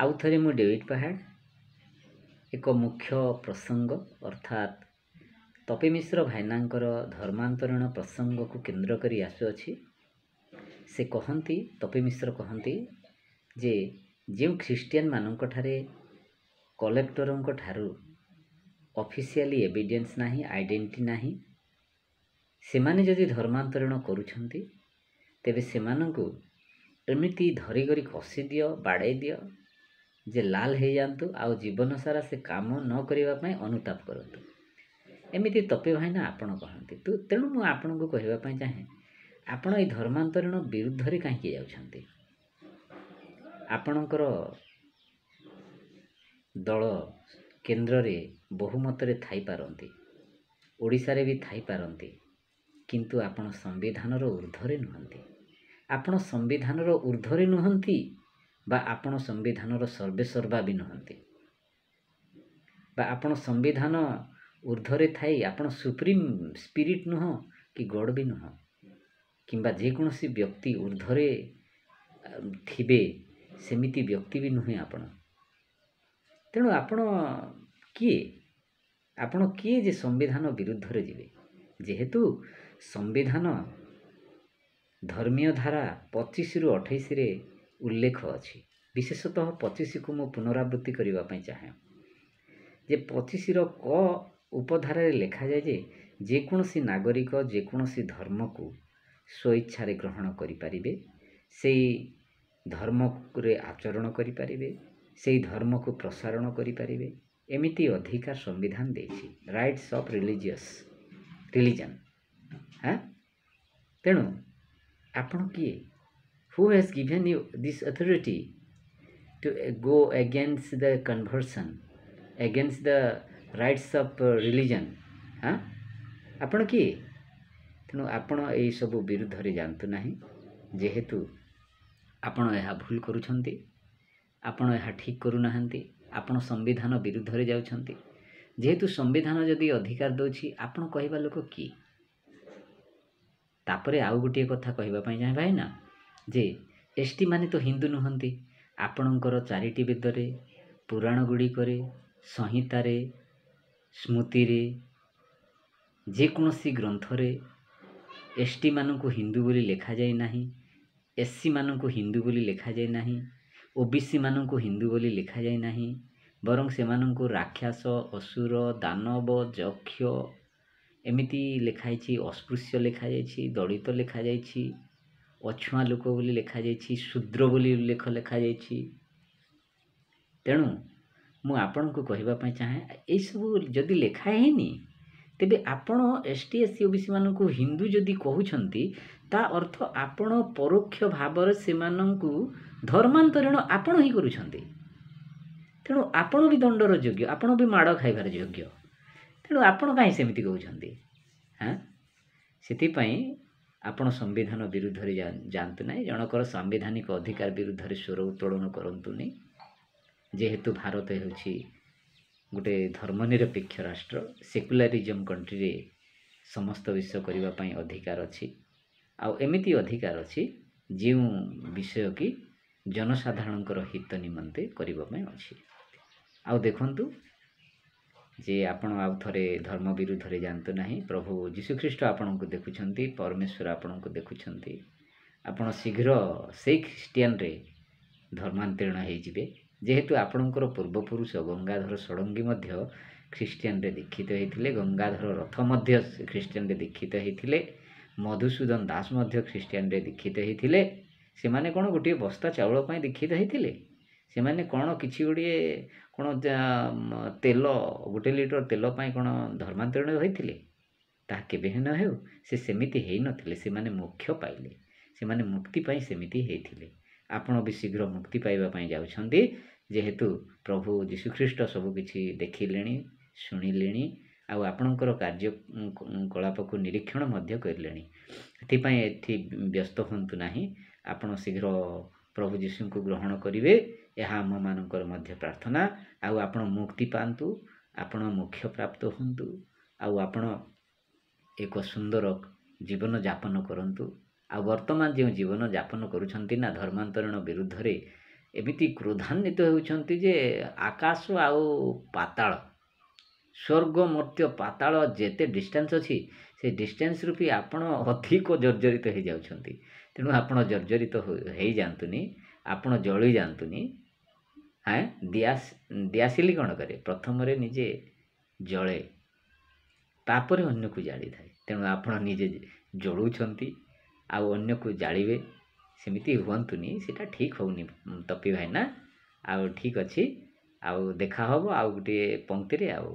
आउ थे मु डेविड पहाड़ एक मुख्य प्रसंग अर्थात तपी मिश्र भाईनांकर धर्मांतरण प्रसंग को केंद्र करी आसुअछि। से कहती तपी मिश्र कहती जे जो ख्रीस्टियन मानक ठारे कलेक्टरंक ठारू ऑफिशियली एविडेंस नाही, आइडेंटिटी नाही, सेमाने जदि धर्मांतरण करूछंती तेबे सेमानंकु एमिति धरी करी कसी दियो, बाड़े दियो जे लाल हो जातु आउ जीवन सारा से काम न करबा पई अनुताप करतु। एमिति तपे भाईना आपण कहती। तो तेणु मु आपन को कहबा पई चाहे आपण ए धर्मांतरण विरुद्ध रे काहे जाउछंती। आपणकर दल केंद्र रे बहुमत रे थाई पारंती, ओडिसा रे भी थाई पारंती, किंतु आपण संविधान रो ऊर्ध्वरे नुहंती। आपण संविधान रो ऊर्ध्वरे नुहंती बा आपण संविधान रो सर्वेसर्वा भी नुहंती, बा आपण संविधान ऊर्ध्वरे थाई आपण सुप्रीम स्पिरिट नुह कि गॉड भी नुह, किंबा जे कोनोसी व्यक्ति ऊर्ध्वरे थिबे सेमिति व्यक्ति भी नुहे आपण। तेणु आपण किए जे संविधान विरुद्ध रे जिवे। जेहेतु संविधान धर्मीय धारा 25 रु 28 रे उल्लेख अछि। विशेषतः 25 को मु पुनरावृत्ति करबा पई चाहे जे 25 रो क उपधारा रे लिखा जाय जे कोनोसी नागरिक जे कोनोसी धर्म को स्वेच्छा रे ग्रहण करि परिबे, सेई धर्म रे आचरण करि परिबे, सेई धर्म को प्रसारण करि परिबे, एमिति अधिकार संविधान देछि। Rights of religion. हाँ, तेणु आपण किए who has given you this authority to go against the conversion, against the rights of religion? हाँ, आपण किए? तेणु आपण ए सब विरुद्ध रे जानतु नाही। जेहेतु आपण एहा भूल करूछंती, आपण एहा ठीक करू नाहंती, आपण संविधान विरुद्ध रे जाउछंती। जेहेतु संविधान जदि अधिकार दोछि आपण कहबा लोक की। तापरे आउ गोटे कथा कहबा पई जाय भाई ना जे एसटी माने तो हिंदू नुहंती। आपणकर चारिटी वेदरे, पुराण गुड़ी करे, संहिता रे, स्मृति रे, जे कोनोसी ग्रंथ रे एसटी मानकु हिंदू बोली लिखा जाय नाही, एससी मानकु हिंदू बोली लिखा जाय नाही, ओबीसी मानकु हिंदू बोली लिखा जाय नाही, बरं सेमानंकु राक्षस, असुर, दानव, यक्ष एमिति लिखाई, अस्पृश्य लिखाई, दलित लिखाई, अछुआ लोक बोली लिखाई, शूद्र बोली उल्लेख लिखाई। तेणु मु आपण को कहबा पई चाहे ए सब जदि लिखा हेनी तेबे आपण एसटी एससी ओबीसी मानकु हिंदू जदि कहउछंती ता अर्थ आपण परोक्ष भाव सेमानंकु धर्मांतरण आपण ही करूछंती। तेणु आपण भी दंडर योग्य, आपण भी माड़ खाइबार योग्य। तेणु आपण काहे सेमिति कहउछंती। हाँ, सेति पई आपण संविधान विरुद्ध रे जानतु नाही। जनकर संवैधानिक अधिकार विरुद्ध रे स्वर उत्तोलन करंतुनी। जेहेतु भारत हेउछि गोटे धर्मनिरपेक्ष राष्ट्र, सेकुलरिज्म कंट्री रे समस्त विषय करबा पई अधिकार अछि। आ एमिति अधिकार अछि जेउ विषय की जनसाधारणकर हित निमंते करबा पई अछि। आ देखंतु जे आपण आउ थरे धर्म विरुद्ध रे जानतु नाही। प्रभु जीशु ख्रीष्ट आपण को देखुछंती, परमेश्वर आपण को देखुछंती। आपण शीघ्र से ख्रिस्टियन रे धर्मांतरण हे जिवे। जेहेतु आपणकर पूर्वपुरुष गंगाधर षडंगी मध्य ख्रिस्टियन रे दीक्षित हेथिले, गंगाधर रथ मध्य ख्रिस्टियन रे दीक्षित हेथिले, मधुसूदन दास मध्य ख्रिस्टियन रे दीक्षित हेथिले। से माने कोन गोटे बस्ता चाउल पई दीक्षित हेथिले। से माने कोन किछि गोटे कोन तेल गोटे लिटर तेल पई कोन धर्मांतरण होइथिले ता केबे न हेउ। से सेमिति हेइ नथिले। से माने मोक्ष पाइले, से माने मुक्ति पई सेमिति हेइथिले। आपण भी शीघ्र मुक्ति पाइबा पई जाउछंती। जेहेतु प्रभु जीशु ख्रीष्ट सब किछि देखिलेनी, सुनिलेनी, आ आपणकर कार्य कलाप को निरीक्षण मध्य करलेनी। एथि पई एथि व्यस्त हंतु नाही। आपण शीघ्र प्रभु जीशु को ग्रहण करिवे, यह आम मानकर मध्य प्रार्थना। आउ आपण मुक्ति पांतु, आपण मोक्ष प्राप्त हंतु, आउ आपण एक सुंदर जीवन यापन करंतु। आ वर्तमान जो जीवन यापन करुछंती ना धर्मांतरण विरुद्ध रे ଏମିତି କ୍ରୋଧାନ୍ୱିତ ହେଉଛନ୍ତି ଯେ ଆକାଶ ଆଉ ପାତାଳ, ସ୍ୱର୍ଗ ମର୍ତ୍ତ୍ୟ ପାତାଳ ଯେତେ ଡିଷ୍ଟାନ୍ସ ଅଛି ସେ ଡିଷ୍ଟାନ୍ସରୁ ବି ଆପଣ ଅଧିକ ଜର୍ଜରିତ ହେଇଯାଉଛନ୍ତି। ତେଣୁ ଆପଣ ଜର୍ଜରିତ ହେଇଯାଆନ୍ତୁନି, ଆପଣ ଜଳି ଯାଆନ୍ତୁନି। ଦିଆସିଲି କ'ଣ କରେ? ପ୍ରଥମରେ ନିଜେ ଜଳେ, ତାପରେ ଅନ୍ୟକୁ ଜାଳିଥାଏ। ତେଣୁ ଆପଣ ନିଜେ ଜଳୁଛନ୍ତି ଆଉ ଅନ୍ୟକୁ ଜାଳିବେ, ସେମିତି ହୁଅନ୍ତୁନି। ସେଇଟା ଠିକ୍ ହେଉନି ତପି ଭାଇନା। ଆଉ ଠିକ୍ ଅଛି, ଆଉ ଦେଖା ହେବ ଆଉ ଗୋଟିଏ ପଂକ୍ତିରେ ଆଉ।